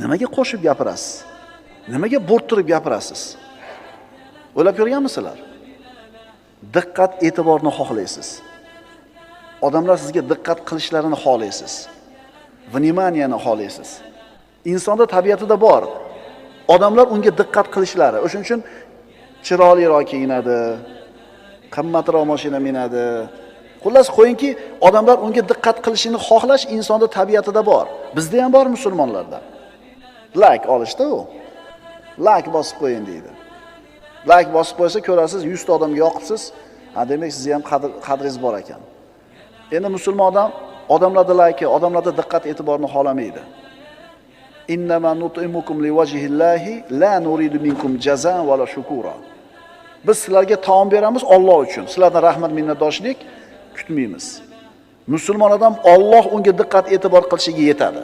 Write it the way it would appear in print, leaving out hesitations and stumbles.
Nimaga qo'shib gapirasiz? Nimaga bo'rttirib gapirasiz? O'ylab ko'rganmisizlar? Diqqat, e'tiborni xohlaysiz. Odamlar sizga diqqat qilishlarini xohlaysiz. Vnimaniyani xohlaysiz. Insonda tabiatida bor. Odamlar unga diqqat qilishlari. O'shuning uchun chiroyliroq kiyinadi, qimmatroq mashina minadi. Xullas qo'yingki, odamlar unga diqqat qilishini xohlash insonda tabiatida bor. Bizda ham bor musulmonlarda. Like olishda u. Like bosib qo'ying deydi. Like bosib qo'ysa ko'rasiz 100 ta odamga yoqibsiz. Demak, siz ham qadringiz bor ekan. Endi musulmon odam odamlarda like, odamlarda diqqat e'tiborni xohlamaydi. Innama nut'imukum liwajhillahi la nuridu minkum jazaan va la shukura. Biz sizlarga taom beramiz Alloh uchun. Sizlardan rahmat minnatdorchilik kutmaymiz. Musulmon odam Alloh unga diqqat e'tibor qilishiga yetadi.